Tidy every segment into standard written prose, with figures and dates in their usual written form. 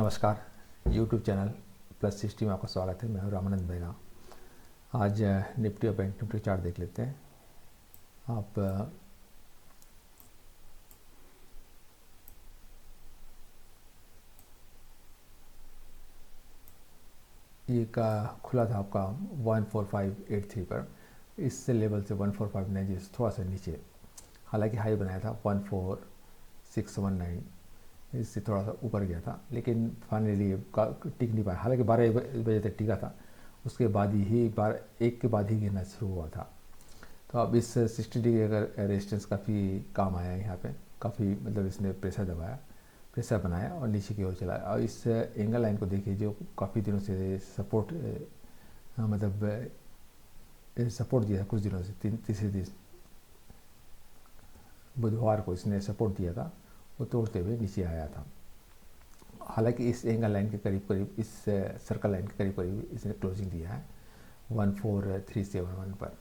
नमस्कार। YouTube channel plus 60 में आपका स्वागत है। मैं हूं रामानंद बैगा। आज निफ्टी और बैंक निफ्टी चार्ट देख लेते हैं। आप ये का खुला था आपका 14583 पर। इस लेवल से 14590 थोड़ा सा नीचे, हालांकि हाई बनाया था 14619, इससे थोड़ा सा ऊपर गया था, लेकिन फाइनली टिक नहीं पाया। हालांकि 12 बजे तक टिका था, उसके बाद ही 1 के बाद ही गिरना शुरू हुआ था। तो अब इस 60 डिग्री अगर रेजिस्टेंस काफ़ी काम आया यहाँ पे, काफ़ी मतलब इसने प्रेशर बनाया और नीचे की ओर चला। और इस एंगल लाइन को देखिए, जो काफ़ी दिनों से सपोर्ट मतलब सपोर्ट दिया था कुछ दिनों से, तीसरे दिन बुधवार को इसने सपोर्ट दिया था, वो तोड़ते हुए नीचे आया था। हालांकि इस एंगल लाइन के करीब करीब, इस सर्कल लाइन के करीब करीब इसने क्लोजिंग दिया है 14371 पर।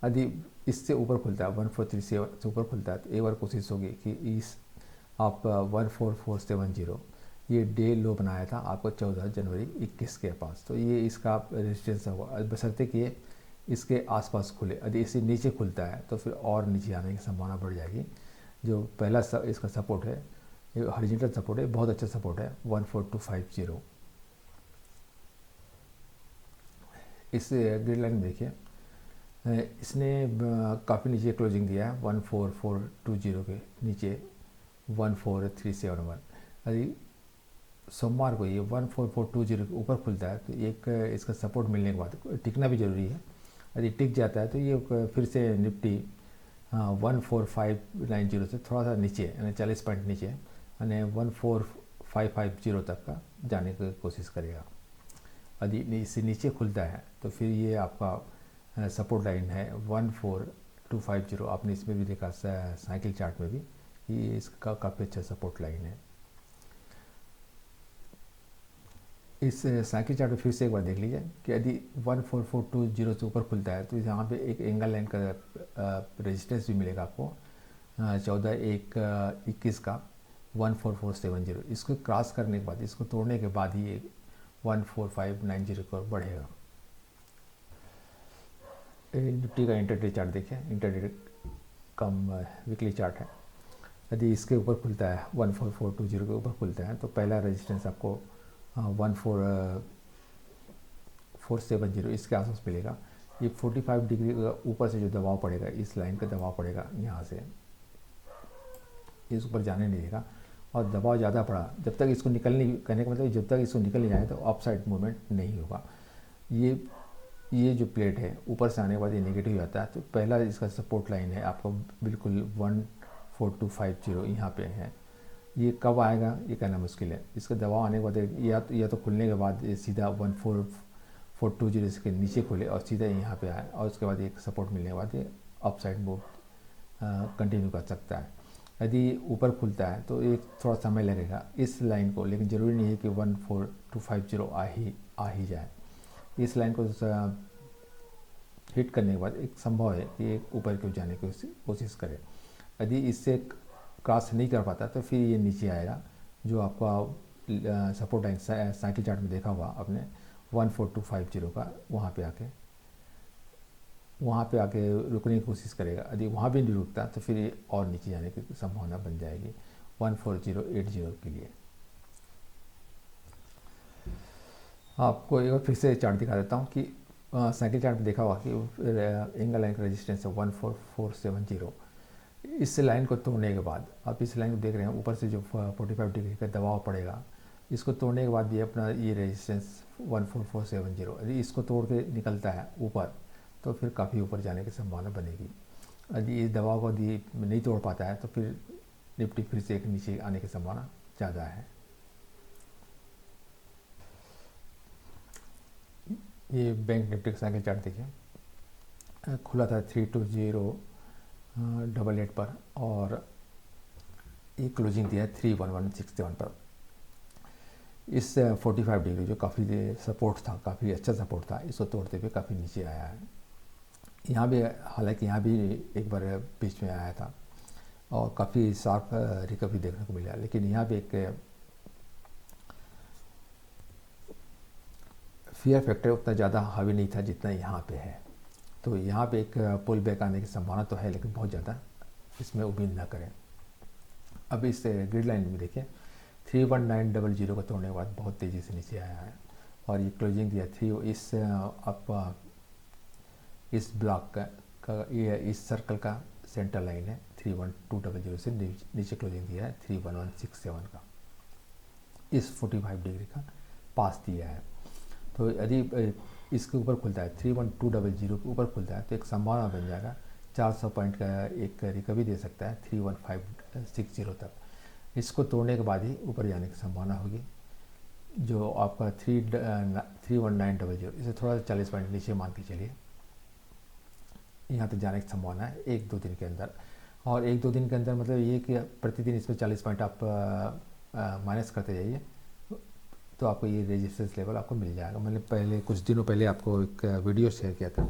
यदि इससे ऊपर खुलता है, 14371 से ऊपर खुलता है, तो एक बार कोशिश होगी कि इस आप 14470 ये डे लो बनाया था आपको 14 जनवरी 21 के पास, तो ये इसका रेजिस्टेंस होगा, बशर्ते कि इसके आसपास खुले। यदि इसे नीचे खुलता है तो फिर और नीचे आने की संभावना बढ़ जाएगी। जो पहला इसका सपोर्ट है, ये हॉरिजॉन्टल सपोर्ट है, बहुत अच्छा सपोर्ट है 14250। इस ग्रिड लाइन में देखिए, इसने काफ़ी नीचे क्लोजिंग दिया है 14420 के नीचे 14371। यदि सोमवार को ये 14420 के ऊपर खुलता है तो एक इसका सपोर्ट मिलने के बाद टिकना भी ज़रूरी है। यदि टिक जाता है तो ये फिर से निफ्टी 14590 से थोड़ा सा नीचे, यानी 40 पॉइंट नीचे, यानी 14550 तक का जाने की कोशिश करेगा। यदि इससे नीचे खुलता है तो फिर ये आपका सपोर्ट लाइन है 14250। आपने इसमें भी देखा साइकिल चार्ट में भी, ये इसका काफ़ी अच्छा सपोर्ट लाइन है। इस साइकिल चार्ट में फिर से एक बार देख लीजिए कि यदि 14420 से ऊपर खुलता है तो यहाँ पे एक एंगल लाइन का रेजिस्टेंस भी मिलेगा आपको 14/1/21 का 14470। इसको क्रॉस करने के बाद, इसको तोड़ने के बाद ही 14590 पर बढ़ेगा। निफ्टी का इंटरडे चार्ट देखिए, इंटरडे कम वीकली चार्ट है। यदि इसके ऊपर खुलता है, 14420 के ऊपर खुलता है, तो पहला रेजिस्टेंस आपको 14470 इसके आसपास मिलेगा। ये 45 डिग्री ऊपर से जो दबाव पड़ेगा, इस लाइन का दबाव पड़ेगा यहाँ से, इस ऊपर जाने नहीं देगा। और दबाव ज़्यादा पड़ा, जब तक इसको निकलने, कहने का मतलब जब तक इसको निकल नहीं जाए तो अप साइड मूवमेंट नहीं होगा। ये जो प्लेट है ऊपर से आने के बाद ये नेगेटिव आता है, तो पहला इसका सपोर्ट लाइन है आपको बिल्कुल 14250 यहाँ पे है। ये कब आएगा ये कहना मुश्किल है। इसका दबाव आने के बाद या तो खुलने के बाद सीधा 14420 के नीचे खुले और सीधा यहाँ पे आए, और उसके बाद एक सपोर्ट मिलने के बाद ये अप साइड मूव कंटिन्यू कर सकता है। यदि ऊपर खुलता है तो एक थोड़ा समय लगेगा इस लाइन को, लेकिन ज़रूरी नहीं है कि 14250 आ ही जाए। इस लाइन को हिट करने के बाद एक संभव है कि एक ऊपर की ओर जाने की कोशिश करे। यदि इससे क्रॉस नहीं कर पाता तो फिर ये नीचे आएगा, जो आपका सपोर्ट लाइन साइकिल चार्ट में देखा हुआ आपने 14250 का, वहाँ पे आके रुकने की कोशिश करेगा। यदि वहाँ भी नहीं रुकता तो फिर ये और नीचे जाने की संभावना बन जाएगी 14080 के लिए। आपको एक बार फिर से चार्ट दिखा देता हूँ कि साइकिल चार्ट में देखा हुआ कि एंगल लाइन का रेजिस्टेंस है 14470। इस लाइन को तोड़ने के बाद, आप इस लाइन को देख रहे हैं, ऊपर से जो 45 डिग्री का दबाव पड़ेगा, इसको तोड़ने के बाद ये अपना ये रेजिस्टेंस 14470, यदि इसको तोड़ के निकलता है ऊपर तो फिर काफ़ी ऊपर जाने की संभावना बनेगी। यदि इस दबाव को यदि नहीं तोड़ पाता है तो फिर निफ्टी फिर से एक नीचे आने की संभावना ज़्यादा है। ये बैंक निफ्टी का साइकिल चार्ट देखिए, खुला था 32088 पर और ये क्लोजिंग दिया है 31167 पर। इस 45 डिग्री जो काफ़ी सपोर्ट था, काफ़ी अच्छा सपोर्ट था, इसको तोड़ते हुए काफ़ी नीचे आया है। यहाँ भी, हालांकि यहाँ भी एक बार बीच में आया था और काफ़ी शार्प रिकवरी देखने को मिला, लेकिन यहाँ भी एक फियर फैक्टर उतना ज़्यादा हावी नहीं था जितना यहाँ पे है। तो यहाँ पे एक पुल बैक आने की संभावना तो है, लेकिन बहुत ज़्यादा इसमें उम्मीद ना करें। अब इस ग्रिड लाइन में देखिए 31900 को तोड़ने के बाद बहुत तेज़ी से नीचे आया है और ये क्लोजिंग दिया थ्री इस आप इस ब्लॉक का ये इस सर्कल का सेंटर लाइन है 31200 से नीचे क्लोजिंग दिया है 31167 का, इस 45 डिग्री का पास दिया है। तो यदि इसके ऊपर खुलता है 31200 के ऊपर खुलता है तो एक संभावना बन जाएगा 400 पॉइंट का एक रिकवरी दे सकता है 31560 तक। इसको तोड़ने के बाद ही ऊपर जाने की संभावना होगी। जो आपका 31900 इसे थोड़ा 40 पॉइंट नीचे मान के चलिए, यहाँ तक जाने की संभावना है 1-2 दिन के अंदर। और 1-2 दिन के अंदर मतलब ये कि प्रतिदिन इसमें 40 पॉइंट आप माइनस करते जाइए तो आपको ये रेजिस्टेंस लेवल आपको मिल जाएगा। मैंने पहले कुछ दिनों पहले आपको एक वीडियो शेयर किया था,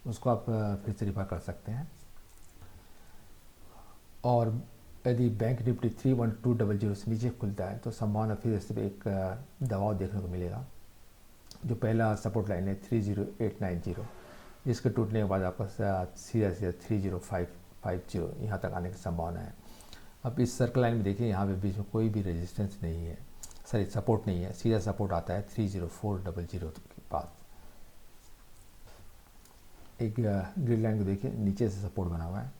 उसको आप फिर से रिफर कर सकते हैं। और यदि बैंक निफ्टी 31200 से नीचे खुलता है तो संभावना फिर से एक दबाव देखने को मिलेगा। जो पहला सपोर्ट लाइन है 30890, इसके टूटने के बाद आपका सीधा 30550 यहाँ तक आने की संभावना है। अब इस सर्कल लाइन में देखिए, यहाँ पे बीच में कोई भी रेजिस्टेंस नहीं है, सॉरी सपोर्ट नहीं है, सीधा सपोर्ट आता है 30400 के पास। एक ग्रिड लाइन को देखिए, नीचे से सपोर्ट बना हुआ है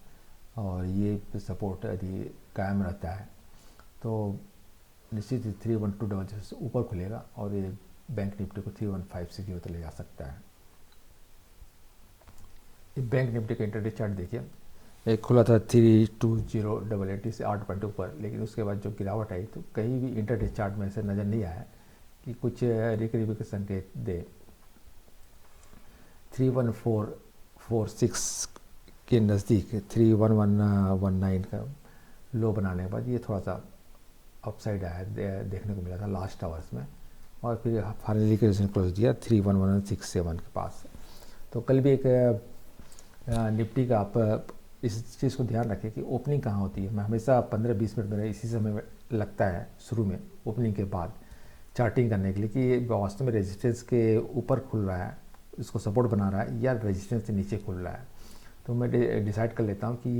और ये सपोर्ट यदि कायम रहता है तो निश्चित 31200 से ऊपर खुलेगा और ये बैंक निफ्टी को 31560 तक ले जा सकता है। ये बैंक निफ्टी का इंटरडे चार्ट देखिए, एक खुला था 32088 से 8 पॉइंट ऊपर, लेकिन उसके बाद जो गिरावट आई तो कहीं भी इंटरडे चार्ट में से नज़र नहीं आया कि कुछ रिकवरी के संकेत दे। 31446 के नज़दीक 31119 का लो बनाने के बाद ये थोड़ा सा अपसाइड आया देखने को मिला था लास्ट आवर्स में, और फिर फाइनली के उसने क्लोज दिया 31167 के पास। तो कल भी एक निफ्टी का आप इस चीज़ को ध्यान रखें कि ओपनिंग कहाँ होती है। मैं हमेशा 15-20 मिनट मेरा इसी समय में लगता है शुरू में ओपनिंग के बाद चार्टिंग करने के लिए कि ये वास्तव में रेजिस्टेंस के ऊपर खुल रहा है, इसको सपोर्ट बना रहा है, या रेजिस्टेंस से नीचे खुल रहा है। तो मैं डिसाइड कर लेता हूँ कि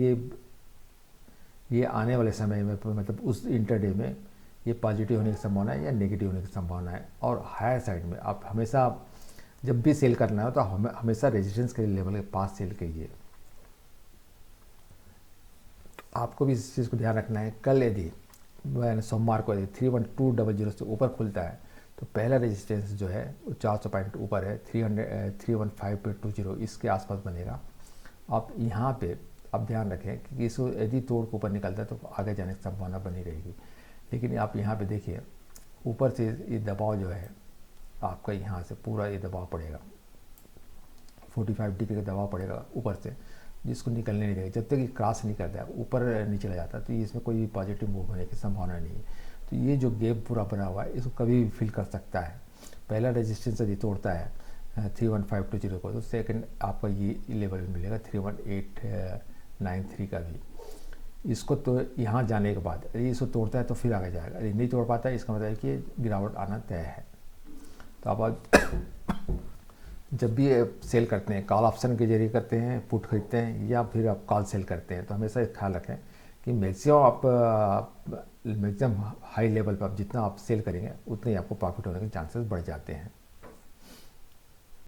ये आने वाले समय में मतलब उस इंटरडे में ये पॉजिटिव होने की संभावना है या नेगेटिव होने की संभावना है। और हायर साइड में आप हमेशा जब भी सेल करना हो तो हमेशा रेजिस्टेंस के लेवल के पास सेल कीजिए। आपको भी इस चीज़ को ध्यान रखना है। कल यदि सोमवार को यदि 31200 से ऊपर खुलता है तो पहला रेजिस्टेंस जो है वो 400 पॉइंट ऊपर है 315.20, इसके आसपास बनेगा। आप यहाँ पे आप ध्यान रखें कि इसको यदि तोड़ के ऊपर निकलता है तो आगे जाने की संभावना बनी रहेगी। लेकिन आप यहाँ पे देखिए ऊपर से ये दबाव जो है आपका यहाँ से पूरा ये दबाव पड़ेगा, 45 डिग्री का दबाव पड़ेगा ऊपर से, जिसको निकलने नहीं देगा। जब तक ये क्रॉस नहीं करता है ऊपर नहीं चला जाता तो ये इसमें कोई भी पॉजिटिव मूव होने की संभावना नहीं है। तो ये जो गैप पूरा बना हुआ है इसको कभी भी फिल कर सकता है। पहला रेजिस्टेंस यदि तोड़ता है 31520 को तो सेकंड आपका ये लेवल मिलेगा 31893 का भी। इसको तो यहाँ जाने के बाद यदि इसको तोड़ता है तो फिर आगे जाएगा, यदि नहीं तोड़ पाता है इसका मतलब है कि गिरावट आना तय है। तो आप जब भी सेल करते हैं कॉल ऑप्शन के जरिए करते हैं, पुट खरीदते हैं या फिर आप कॉल सेल करते हैं, तो हमेशा एक ख्याल रखें कि मैक्सिमम हाई लेवल पर आप जितना आप सेल करेंगे उतने ही आपको प्रॉफिट होने के चांसेस बढ़ जाते हैं।